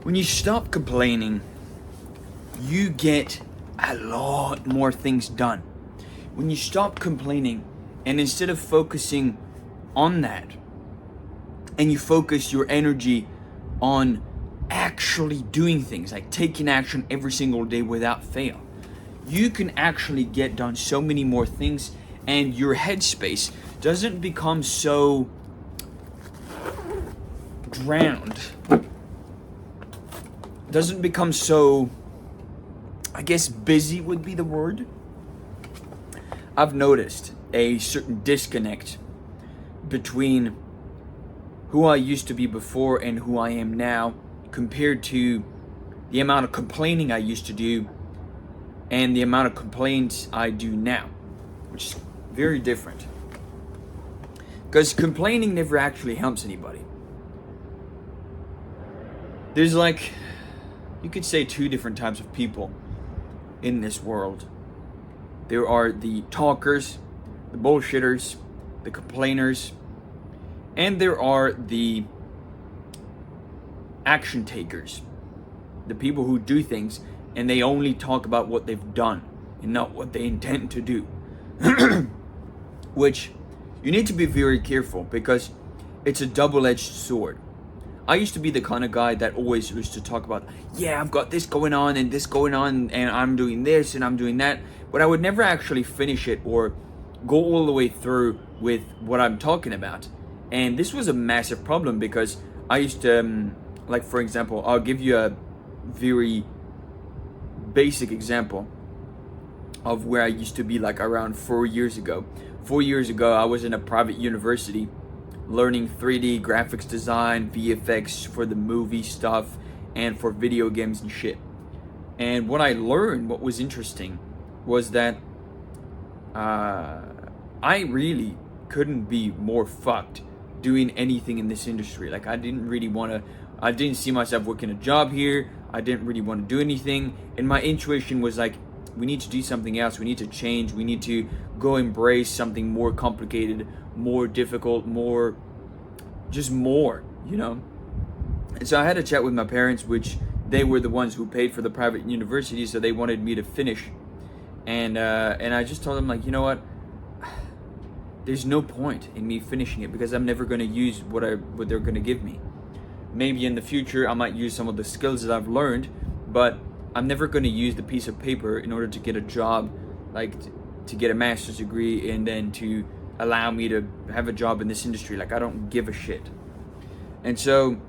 When you stop complaining, you get a lot more things done. When you stop complaining and instead of focusing on that, and you focus your energy on actually doing things, like taking action every single day without fail, you can actually get done so many more things, and your headspace doesn't become so drowned, doesn't become so, I guess busy would be the word. I've noticed a certain disconnect between who I used to be before and who I am now, compared to the amount of complaining I used to do and the amount of complaints I do now, which is very different. Because complaining never actually helps anybody. There's like, you could say, two different types of people in this world. There are the talkers, the bullshitters, the complainers, and there are the action takers, the people who do things and they only talk about what they've done and not what they intend to do. Which you need to be very careful, because it's a double-edged sword. I used to be the kind of guy that always used to talk about, yeah, I've got this going on and this going on and I'm doing this and I'm doing that, but I would never actually finish it or go all the way through with what I'm talking about. And this was a massive problem, because I used to, like, for example, I'll give you a very basic example of where I used to be, like around 4 years ago. 4 years ago, I was in a private university learning 3D graphics design, VFX for the movie stuff, and for video games and shit. And what I learned, what was interesting, was that I really couldn't be more fucked doing anything in this industry. Like, I didn't see myself working a job here. I didn't really want to do anything. And my intuition was like, we need to do something else. We need to change. We need to go embrace something more complicated, more difficult, more, you know? And so I had a chat with my parents, which they were the ones who paid for the private university, so they wanted me to finish. And I just told them, like, you know what? There's no point in me finishing it, because I'm never going to use what they're going to give me. Maybe in the future I might use some of the skills that I've learned, but I'm never going to use the piece of paper in order to get a job, like to get a master's degree and then to allow me to have a job in this industry. Like, I don't give a shit. And so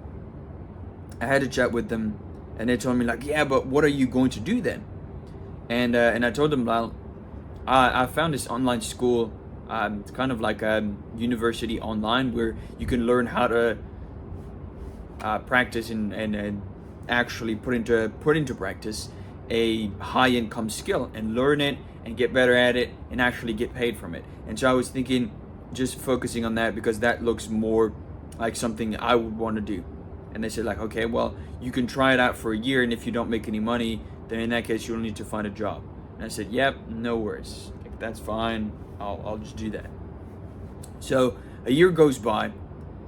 I had a chat with them, and they told me, like, yeah, but what are you going to do then? And I told them, well, I found this online school. It's kind of like a university online where you can learn how to practice and actually put into practice a high income skill, and learn it and get better at it and actually get paid from it. And so I was thinking, just focusing on that, because that looks more like something I would want to do. And they said, like, okay, well, you can try it out for a year, and if you don't make any money, then in that case you'll need to find a job. And I said, yep, no worries, like, that's fine, I'll just do that. So a year goes by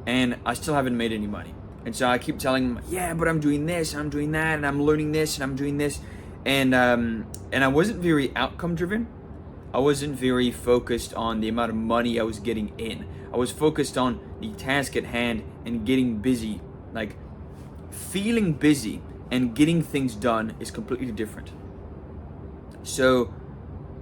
and I still haven't made any money. And so I keep telling them, yeah, but I'm doing this, I'm doing that, and I'm learning this, and I'm doing this. And I wasn't very outcome driven. I wasn't very focused on the amount of money I was getting in. I was focused on the task at hand and getting busy. Like, feeling busy and getting things done is completely different. So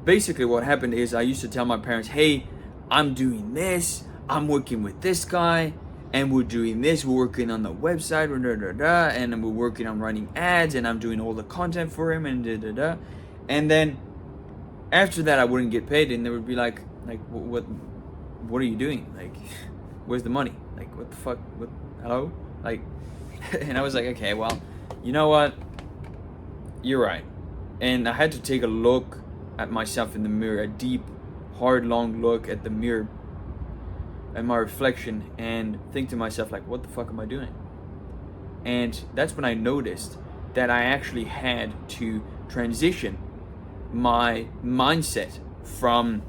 basically what happened is, I used to tell my parents, hey, I'm doing this, I'm working with this guy, and we're doing this, we're working on the website, and we're working on running ads, and I'm doing all the content for him, and and then after that I wouldn't get paid, and they would be like what are you doing? Like, where's the money? Like, what the fuck? What? Hello? Like, and I was like, okay, well, you know what? You're right. And I had to take a look at myself in the mirror, a deep, hard, long look at the mirror, at my reflection, and think to myself, like, what the fuck am I doing? And that's when I noticed that I actually had to transition my mindset from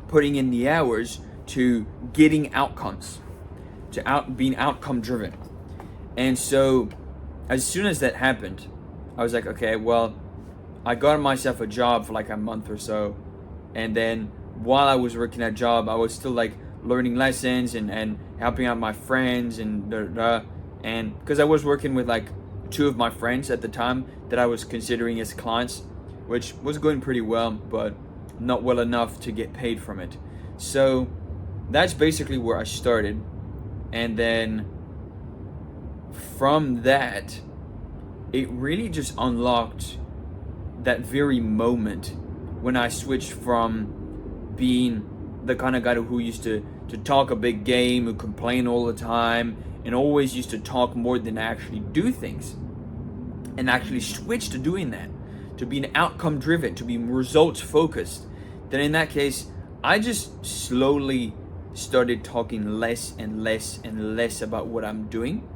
putting in the hours to getting outcomes, to being outcome driven. And so as soon as that happened, I was like, okay, well, I got myself a job for like a month or so, and then while I was working that job, I was still like learning lessons and helping out my friends and and because I was working with like two of my friends at the time that I was considering as clients, which was going pretty well, but not well enough to get paid from it. So that's basically where I started, and then from that, it really just unlocked that very moment when I switched from being the kind of guy who used to talk a big game, who complain all the time, and always used to talk more than actually do things, and actually switch to doing that, to being outcome driven, to being results focused. Then in that case, I just slowly started talking less and less and less about what I'm doing,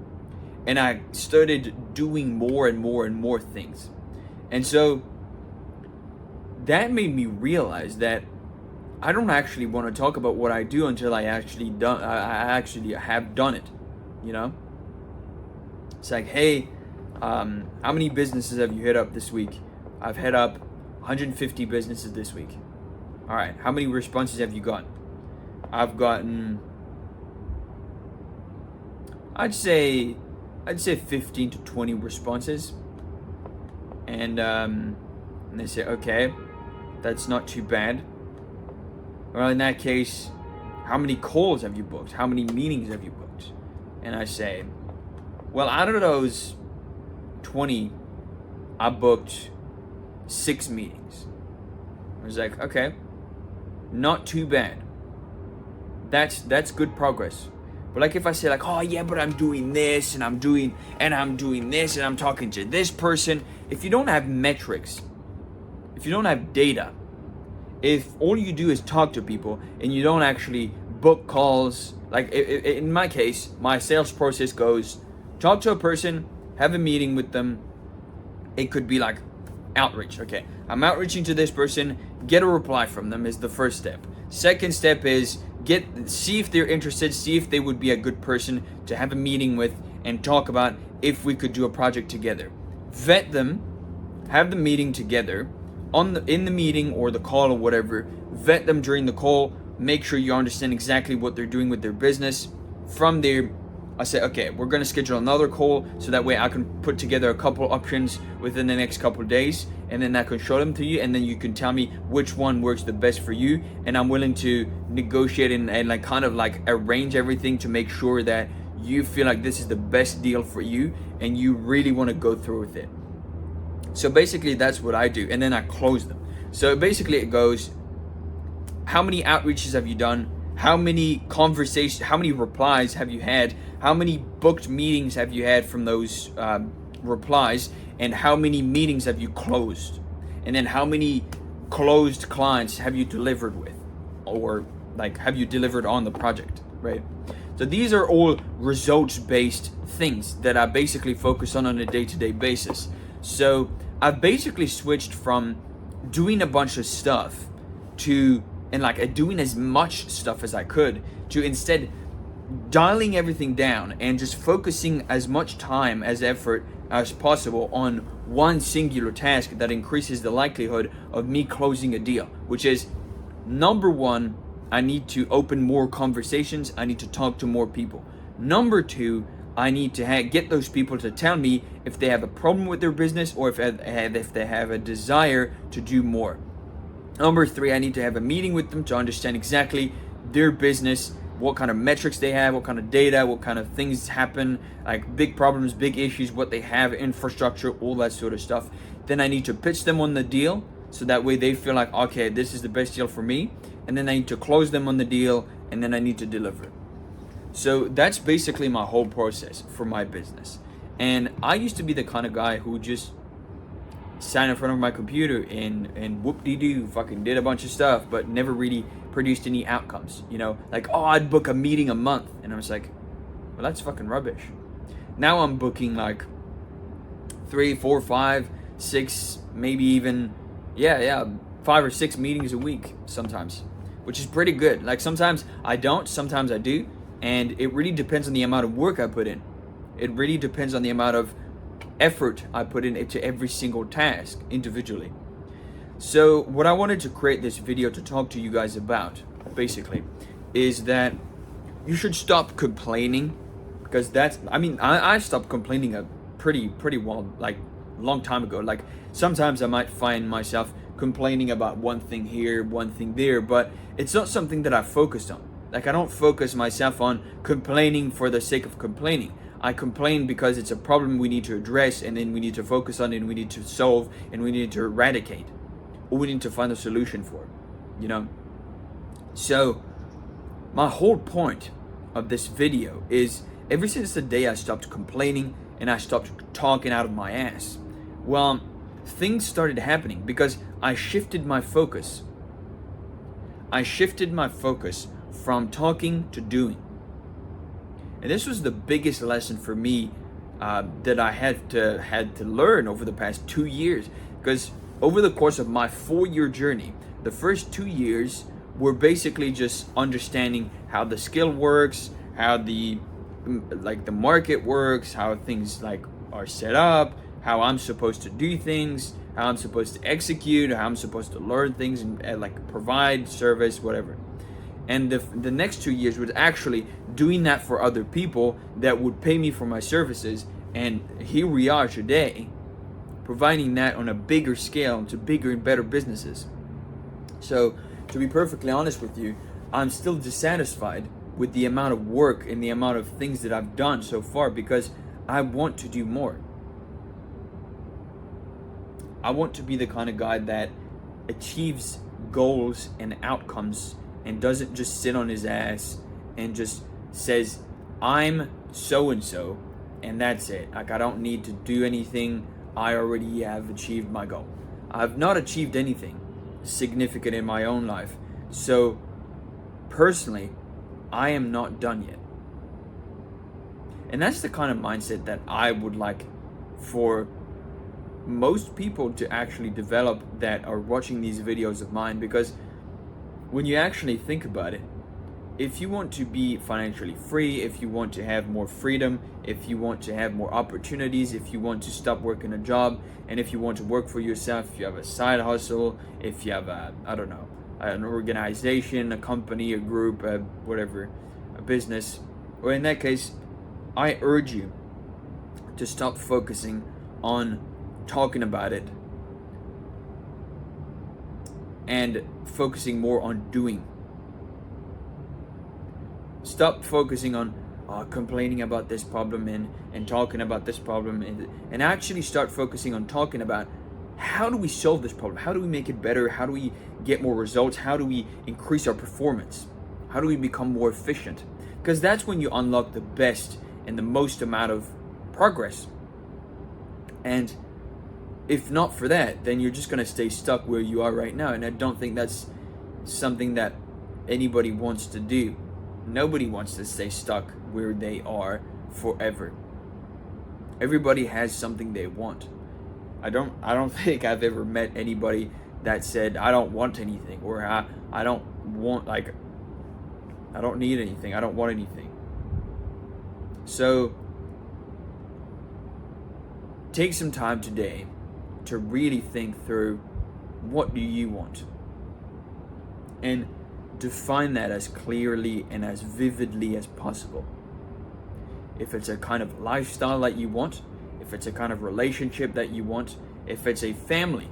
and I started doing more and more and more things. And so that made me realize that I don't actually want to talk about what I do until I actually have done it. You know, it's like, hey, how many businesses have you hit up this week? I've hit up 150 businesses this week. All right, how many responses have you gotten? I've gotten, I'd say 15 to 20 responses, and they say, okay, that's not too bad. Well, in that case, how many calls have you booked? How many meetings have you booked? And I say, well, out of those 20, I booked 6 meetings. I was like, okay, not too bad. That's good progress. But like if I say like, oh yeah, but I'm doing this and I'm doing this and I'm talking to this person, if you don't have metrics, if you don't have data, if all you do is talk to people and you don't actually book calls, like in my case, my sales process goes, talk to a person, have a meeting with them. It could be like outreach. Okay, I'm outreaching to this person, get a reply from them is the first step. Second step is see if they're interested, see if they would be a good person to have a meeting with and talk about if we could do a project together. Vet them, have the meeting together. In the meeting or the call or whatever, vet them during the call, make sure you understand exactly what they're doing with their business. From there, I say, okay, we're gonna schedule another call so that way I can put together a couple options within the next couple of days, and then I can show them to you, and then you can tell me which one works the best for you, and I'm willing to negotiate and like kind of like arrange everything to make sure that you feel like this is the best deal for you and you really want to go through with it. So basically that's what I do, and then I close them. So basically it goes, how many outreaches have you done? How many conversations, how many replies have you had? How many booked meetings have you had from those replies? And how many meetings have you closed? And then how many closed clients have you delivered with? Or like, have you delivered on the project, right? So these are all results-based things that I basically focus on a day-to-day basis. So I've basically switched from doing a bunch of stuff to, and like doing as much stuff as I could, to instead dialing everything down and just focusing as much time as effort as possible on one singular task that increases the likelihood of me closing a deal, which is number one, I need to open more conversations. I need to talk to more people. Number two, I need to get those people to tell me if they have a problem with their business or if they have a desire to do more. Number three, I need to have a meeting with them to understand exactly their business, what kind of metrics they have, what kind of data, what kind of things happen, like big problems, big issues, what they have, infrastructure, all that sort of stuff. Then I need to pitch them on the deal so that way they feel like, okay, this is the best deal for me. And then I need to close them on the deal, and then I need to deliver. So that's basically my whole process for my business. And I used to be the kind of guy who just sat in front of my computer and whoop-de-doo fucking did a bunch of stuff, but never really produced any outcomes. You know, like, oh, I'd book a meeting a month. And I was like, well, that's fucking rubbish. Now I'm booking like 3, 4, 5, 6, maybe even, 5 or 6 meetings a week sometimes, which is pretty good. Like sometimes I don't, sometimes I do. And it really depends on the amount of work I put in. It really depends on the amount of effort I put into every single task individually. So what I wanted to create this video to talk to you guys about, basically, is that you should stop complaining, because I stopped complaining a pretty well, like, long time ago. Like, sometimes I might find myself complaining about one thing here, one thing there, but it's not something that I focused on. Like, I don't focus myself on complaining for the sake of complaining. I complain because it's a problem we need to address, and then we need to focus on it, and we need to solve, and we need to eradicate, or we need to find a solution for it, So my whole point of this video is, ever since the day I stopped complaining and I stopped talking out of my ass, well, things started happening because I shifted my focus. I shifted my focus from talking to doing. And this was the biggest lesson for me that I had to learn over the past 2 years. Because over the course of my 4-year journey, the first 2 years were basically just understanding how the skill works, how the market works, how things are set up, how I'm supposed to do things, how I'm supposed to execute, how I'm supposed to learn things and provide service, whatever. And the next 2 years was actually doing that for other people that would pay me for my services. And here we are today, providing that on a bigger scale to bigger and better businesses. So, to be perfectly honest with you, I'm still dissatisfied with the amount of work and the amount of things that I've done so far, because I want to do more. I want to be the kind of guy that achieves goals and outcomes and doesn't just sit on his ass and just says, I'm so-and-so, and that's it. Like, I don't need to do anything. I already have achieved my goal. I've not achieved anything significant in my own life. So, personally, I am not done yet. And that's the kind of mindset that I would like for most people to actually develop that are watching these videos of mine, because when you actually think about it, if you want to be financially free, if you want to have more freedom, if you want to have more opportunities, if you want to stop working a job, and if you want to work for yourself, if you have a side hustle, if you have an organization, a company, a group, whatever, a business, or in that case, I urge you to stop focusing on talking about it and focusing more on doing. Stop focusing on complaining about this problem and talking about this problem, and actually start focusing on talking about, how do we solve this problem? How do we make it better? How do we get more results? How do we increase our performance? How do we become more efficient? Because that's when you unlock the best and the most amount of progress. And if not for that, then you're just going to stay stuck where you are right now. And I don't think that's something that anybody wants to do. Nobody wants to stay stuck where they are forever. Everybody has something they want. I don't think I've ever met anybody that said, I don't want anything, or I don't want, I don't need anything, I don't want anything. So take some time today to really think through, what do you want? And define that as clearly and as vividly as possible. If it's a kind of lifestyle that you want, if it's a kind of relationship that you want, if it's a family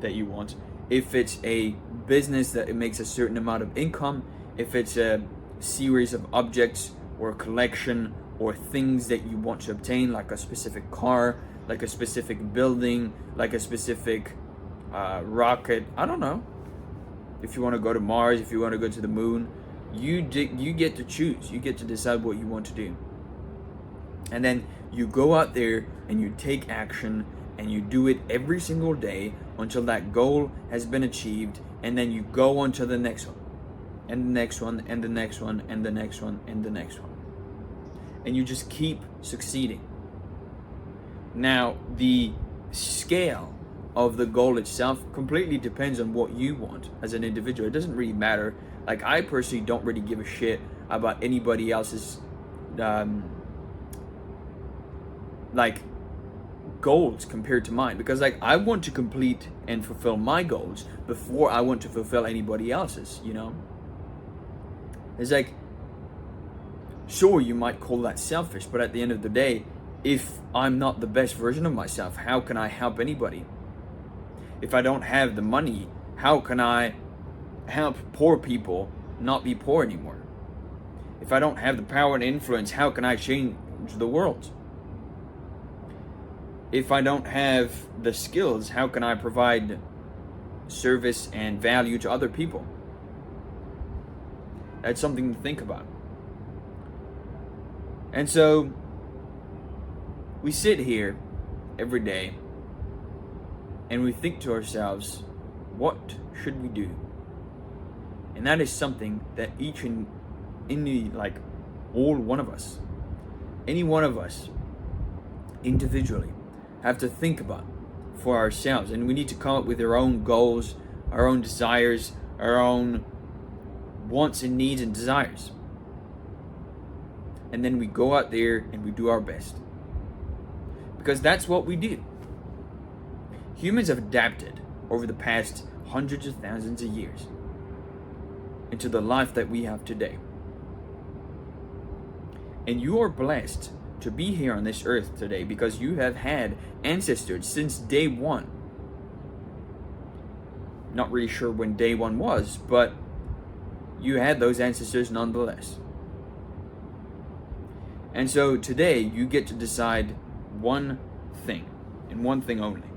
that you want, if it's a business that it makes a certain amount of income, if it's a series of objects or a collection or things that you want to obtain, like a specific car, like a specific building, like a specific rocket, I don't know. If you want to go to Mars, if you want to go to the moon, you get to choose. You get to decide what you want to do. And then you go out there and you take action and you do it every single day until that goal has been achieved, and then you go on to the next one, and the next one, and the next one, and the next one, and the next one. And you just keep succeeding. Now, the scale of the goal itself completely depends on what you want as an individual. It doesn't really matter. Like, I personally don't really give a shit about anybody else's goals compared to mine, because like I want to complete and fulfill my goals before I want to fulfill anybody else's, you know? It's like, sure, you might call that selfish, but at the end of the day, if I'm not the best version of myself, how can I help anybody? If I don't have the money, how can I help poor people not be poor anymore? If I don't have the power and influence, how can I change the world? If I don't have the skills, how can I provide service and value to other people? That's something to think about. And so we sit here every day and we think to ourselves, what should we do? And that is something that each and all one of us, any one of us individually have to think about for ourselves. And we need to come up with our own goals, our own desires, our own wants and needs and desires. And then we go out there and we do our best. Because that's what we do. Humans have adapted over the past hundreds of thousands of years into the life that we have today. And you are blessed to be here on this earth today because you have had ancestors since day one. Not really sure when day one was, but you had those ancestors nonetheless. And so today you get to decide one thing and one thing only.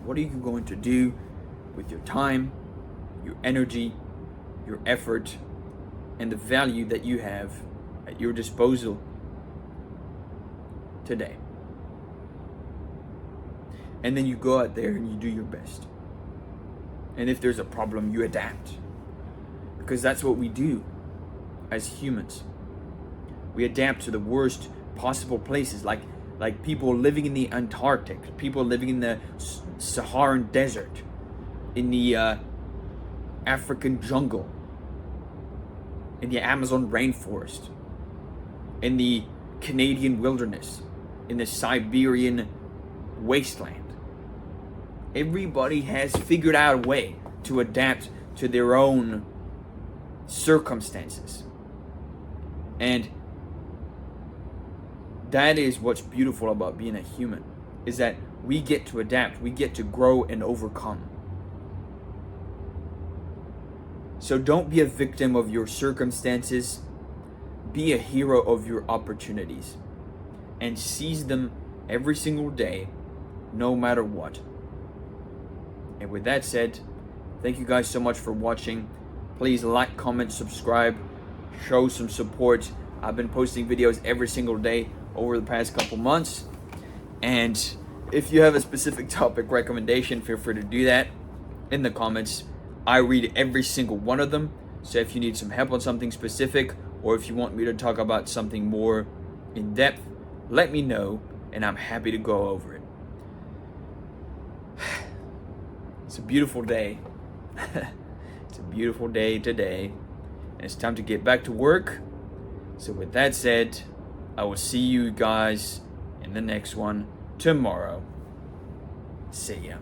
What are you going to do with your time, your energy, your effort, and the value that you have at your disposal today? And then you go out there and you do your best. And if there's a problem, you adapt. Because that's what we do as humans. We adapt to the worst possible places, like people living in the Antarctic, people living in the Saharan desert, in the African jungle, in the Amazon rainforest, in the Canadian wilderness, in the Siberian wasteland. Everybody has figured out a way to adapt to their own circumstances. And that is what's beautiful about being a human, is that we get to adapt, we get to grow and overcome. So don't be a victim of your circumstances, be a hero of your opportunities, and seize them every single day, no matter what. And with that said, thank you guys so much for watching. Please like, comment, subscribe, show some support. I've been posting videos every single day over the past couple months. And if you have a specific topic recommendation, feel free to do that in the comments. I read every single one of them. So if you need some help on something specific, or if you want me to talk about something more in depth, let me know and I'm happy to go over it. It's a beautiful day. It's a beautiful day today. And it's time to get back to work. So with that said, I will see you guys in the next one tomorrow. See ya.